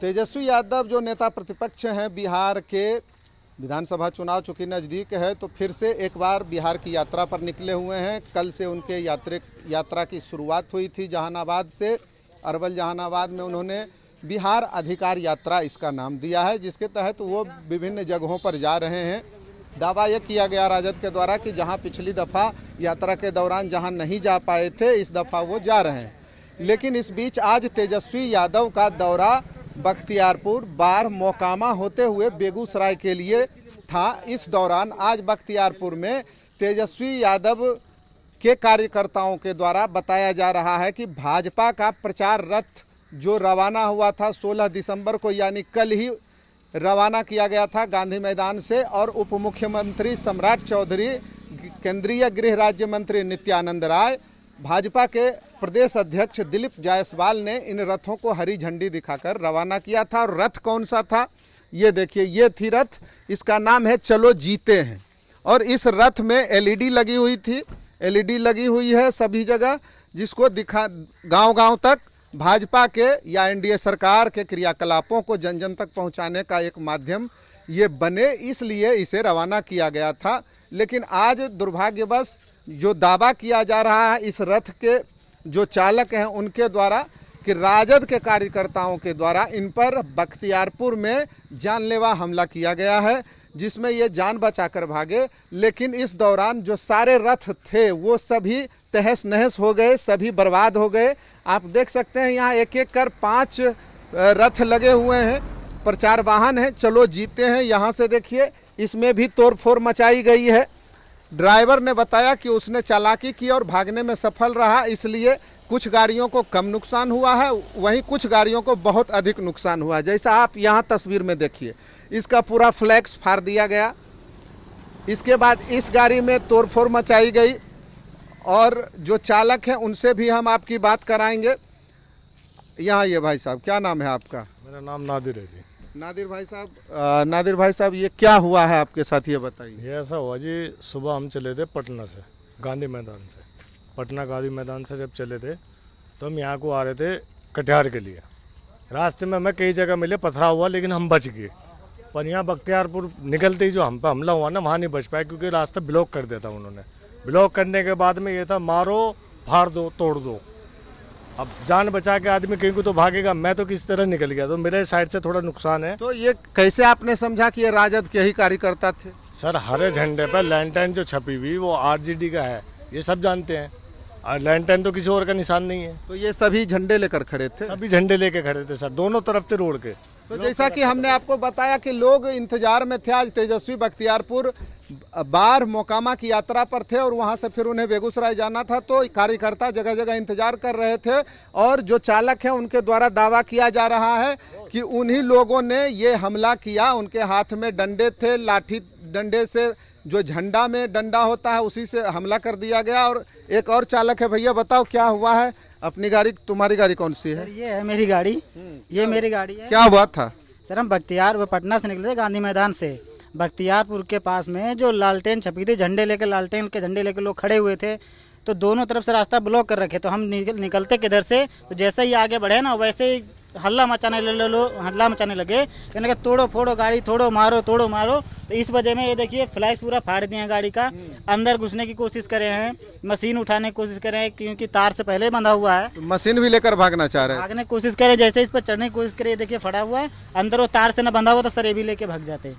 तेजस्वी यादव जो नेता प्रतिपक्ष हैं बिहार के, विधानसभा चुनाव चूँकि नज़दीक है तो फिर से एक बार बिहार की यात्रा पर निकले हुए हैं। कल से उनके यात्रा की शुरुआत हुई थी जहानाबाद से। अरवल जहानाबाद में उन्होंने बिहार अधिकार यात्रा इसका नाम दिया है, जिसके तहत वो विभिन्न जगहों पर जा रहे हैं। दावा यह किया गया राजद के द्वारा कि जहां पिछली दफ़ा यात्रा के दौरान जहां नहीं जा पाए थे, इस दफ़ा वो जा रहे हैं। लेकिन इस बीच आज तेजस्वी यादव का दौरा बख्तियारपुर, बाढ़, मोकामा होते हुए बेगूसराय के लिए था। इस दौरान आज बख्तियारपुर में तेजस्वी यादव के कार्यकर्ताओं के द्वारा बताया जा रहा है कि भाजपा का प्रचार रथ जो रवाना हुआ था 16 दिसंबर को, यानी कल ही रवाना किया गया था गांधी मैदान से, और उप मुख्यमंत्री सम्राट चौधरी, केंद्रीय गृह राज्य मंत्री नित्यानंद राय, भाजपा के प्रदेश अध्यक्ष दिलीप जायसवाल ने इन रथों को हरी झंडी दिखाकर रवाना किया था। और रथ कौन सा था ये देखिए, ये थी रथ, इसका नाम है चलो जीते हैं। और इस रथ में एलईडी लगी हुई थी, एलईडी लगी हुई है सभी जगह, जिसको गांव-गांव तक भाजपा के या एनडीए सरकार के क्रियाकलापों को जन जन तक पहुंचाने का एक माध्यम ये बने, इसलिए इसे रवाना किया गया था। लेकिन आज दुर्भाग्यवश जो दावा किया जा रहा है इस रथ के जो चालक हैं उनके द्वारा कि राजद के कार्यकर्ताओं के द्वारा इन पर बख्तियारपुर में जानलेवा हमला किया गया है, जिसमें ये जान बचाकर भागे। लेकिन इस दौरान जो सारे रथ थे वो सभी तहस नहस हो गए, सभी बर्बाद हो गए। आप देख सकते हैं यहाँ एक एक कर 5 रथ लगे हुए हैं, प्रचार वाहन है, चलो जीते हैं। यहाँ से देखिए, इसमें भी तोड़फोड़ मचाई गई है। ड्राइवर ने बताया कि उसने चालाकी की और भागने में सफल रहा, इसलिए कुछ गाड़ियों को कम नुकसान हुआ है, वहीं कुछ गाड़ियों को बहुत अधिक नुकसान हुआ है। जैसा आप यहाँ तस्वीर में देखिए, इसका पूरा फ्लैक्स फाड़ दिया गया। इसके बाद इस गाड़ी में तोड़फोड़ मचाई गई और जो चालक हैं उनसे भी हम आपकी बात कराएंगे। यहाँ ये भाई साहब, क्या नाम है आपका? मेरा नाम नादिर है जी। नादिर भाई साहब, ये क्या हुआ है आपके साथ, ये बताइए। ये ऐसा हुआ जी, सुबह हम चले थे पटना से, गांधी मैदान से, पटना गांधी मैदान से जब चले थे तो हम यहाँ को आ रहे थे कटिहार के लिए। रास्ते में हमें कई जगह मिले, पथराव हुआ, लेकिन हम बच गए। पर यहाँ बख्तियारपुर निकलते ही जो हम पे हमला हुआ ना, वहाँ नहीं बच पाए, क्योंकि रास्ता ब्लॉक कर दिया था उन्होंने। ब्लॉक करने के बाद में ये था मारो, फाड़ दो, तोड़ दो। अब जान बचा के आदमी कहीं को तो भागेगा, मैं तो किसी तरह निकल गया, तो मेरे साइड से थोड़ा नुकसान है। तो ये कैसे आपने समझा कि ये राजद के ही कार्यकर्ता थे? सर, हरे झंडे पर लैंटर्न जो छपी हुई वो आरजेडी का है, ये सब जानते हैं, और लैंटर्न तो किसी और का निशान नहीं है। तो ये सभी झंडे लेकर खड़े थे? सभी झंडे लेके खड़े थे सर, दोनों तरफ थे रोड के। तो जैसा कि हमने आपको बताया कि लोग इंतजार में थे। आज तेजस्वी बख्तियारपुर, बाढ़, मोकामा की यात्रा पर थे और वहां से फिर उन्हें बेगूसराय जाना था, तो कार्यकर्ता जगह जगह इंतजार कर रहे थे। और जो चालक हैं उनके द्वारा दावा किया जा रहा है कि उन्हीं लोगों ने ये हमला किया। उनके हाथ में डंडे थे, लाठी डंडे से, जो झंडा में डंडा होता है उसी से हमला कर दिया गया। और एक और चालक है, भैया बताओ क्या हुआ है? अपनी गाड़ी, तुम्हारी गाड़ी कौन सी है? सर, ये है मेरी गाड़ी, ये मेरी गाड़ी है। क्या हुआ था? सर, हम पटना से निकले थे गांधी मैदान से। बख्तियारपुर के पास में जो लालटेन छपी थी, झंडे लेकर, लालटेन के झंडे लेकर लोग खड़े हुए थे, तो दोनों तरफ से रास्ता ब्लॉक कर रखे। तो हम निकलते किधर से, तो जैसे ही आगे बढ़े ना, वैसे ही हल्ला मचाने लगे, कहने लगे तोड़ो फोड़ो गाड़ी, तोड़ो मारो, तोड़ो मारो। तो इस वजह में ये देखिए फ्लैश पूरा फाड़ दिया गाड़ी का। अंदर घुसने की कोशिश करे हैं, मशीन उठाने की कोशिश करे हैं, क्योंकि तार से पहले बंधा हुआ है। तो मशीन भी लेकर भागना चाह रहे हैं? भागने की कोशिश करे, जैसे इस पर चढ़ने की कोशिश करे, देखिए फटा हुआ है अंदर, वो तार से न बंधा हुआ तो सर ये भी लेके भाग जाते।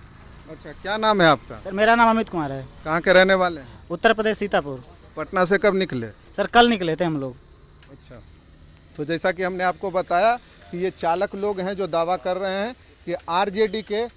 अच्छा, क्या नाम है आपका? सर, मेरा नाम अमित कुमार है। कहाँ के रहने वाले हैं? उत्तर प्रदेश, सीतापुर। पटना से कब निकले? सर, कल निकले थे हम लोग। अच्छा, तो जैसा कि हमने आपको बताया कि ये चालक लोग हैं जो दावा कर रहे हैं कि आरजेडी के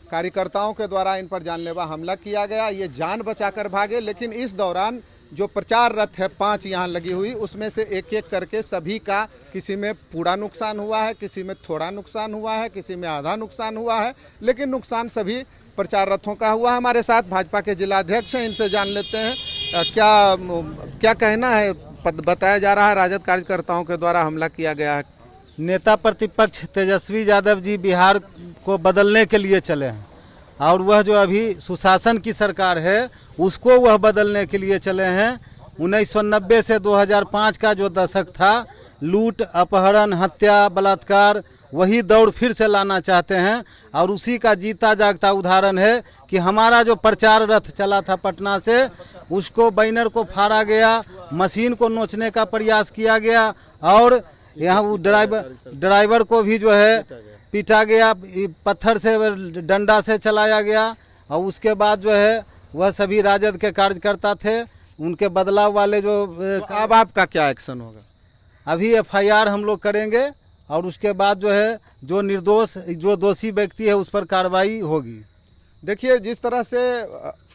कार्यकर्ताओं के द्वारा इन पर जानलेवा हमला किया गया, ये जान बचाकर भागे। लेकिन इस दौरान जो प्रचार रथ है 5 यहाँ लगी हुई, उसमें से एक एक करके सभी का, किसी में पूरा नुकसान हुआ है, किसी में थोड़ा नुकसान हुआ है, किसी में आधा नुकसान हुआ है, लेकिन नुकसान सभी प्रचार रथों का हुआ। हमारे साथ भाजपा के जिलाध्यक्ष हैं, इनसे जान लेते हैं क्या कहना है। बताया जा रहा है राजद कार्यकर्ताओं के द्वारा हमला किया गया है। नेता प्रतिपक्ष तेजस्वी यादव जी बिहार को बदलने के लिए चले हैं, और वह जो अभी सुशासन की सरकार है उसको वह बदलने के लिए चले हैं। 1990 से 2005 का जो दशक था, लूट, अपहरण, हत्या, बलात्कार वही दौड़ फिर से लाना चाहते हैं। और उसी का जीता जागता उदाहरण है कि हमारा जो प्रचार रथ चला था पटना से, उसको बैनर को फाड़ा गया, मशीन को नोचने का प्रयास किया गया और यहाँ वो ड्राइवर को भी जो है पीटा गया, पत्थर से डंडा से चलाया गया। और उसके बाद जो है वह सभी राजद के कार्यकर्ता थे, उनके बदलाव वाले जो तो अब आपका क्या एक्शन होगा? अभी FIR हम लोग करेंगे और उसके बाद जो है जो दोषी व्यक्ति है उस पर कार्रवाई होगी। देखिए, जिस तरह से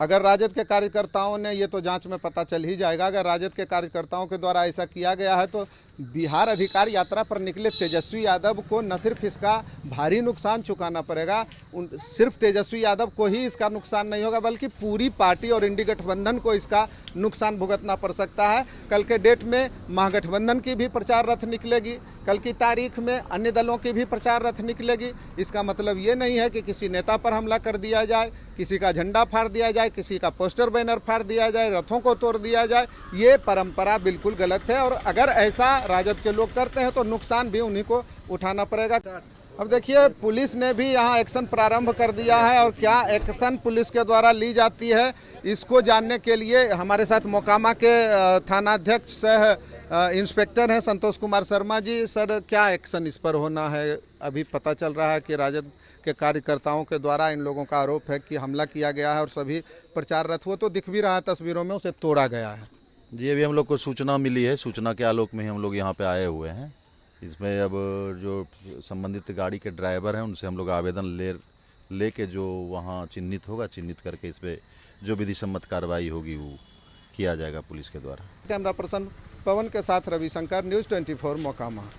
अगर राजद के कार्यकर्ताओं ने, ये तो जांच में पता चल ही जाएगा, अगर राजद के कार्यकर्ताओं के द्वारा ऐसा किया गया है तो बिहार अधिकार यात्रा पर निकले तेजस्वी यादव को न सिर्फ इसका भारी नुकसान चुकाना पड़ेगा, सिर्फ तेजस्वी यादव को ही इसका नुकसान नहीं होगा बल्कि पूरी पार्टी और इंडी गठबंधन को इसका नुकसान भुगतना पड़ सकता है। कल के डेट में महागठबंधन की भी प्रचार रथ निकलेगी, कल की तारीख में अन्य दलों की भी प्रचार रथ निकलेगी। इसका मतलब ये नहीं है कि किसी नेता पर हमला कर दिया जाए, किसी का झंडा फाड़ दिया जाए, किसी का पोस्टर बैनर फाड़ दिया जाए, रथों को तोड़ दिया जाए। ये परंपरा बिल्कुल गलत है और अगर ऐसा राजद के लोग करते हैं तो नुकसान भी उन्हीं को उठाना पड़ेगा। अब देखिए, पुलिस ने भी यहाँ एक्शन प्रारंभ कर दिया है और क्या एक्शन पुलिस के द्वारा ली जाती है इसको जानने के लिए हमारे साथ मोकामा के थानाध्यक्ष सह इंस्पेक्टर हैं संतोष कुमार शर्मा जी। सर, क्या एक्शन इस पर होना है? अभी पता चल रहा है कि राजद के कार्यकर्ताओं के द्वारा इन लोगों का आरोप है कि हमला किया गया है और सभी प्रचार रथ, वो तो दिख भी रहा है तस्वीरों में, उसे तोड़ा गया है। जी, अभी हम लोग को सूचना मिली है, सूचना के आलोक में ही हम लोग यहाँ पे आए हुए हैं। इसमें अब जो संबंधित गाड़ी के ड्राइवर हैं उनसे हम लोग आवेदन ले के जो वहाँ चिन्हित होगा, चिन्हित करके इस पर जो विधि सम्मत कार्रवाई होगी वो किया जाएगा पुलिस के द्वारा। कैमरा पर्सन पवन के साथ रविशंकर, न्यूज़ 24 मोकामा।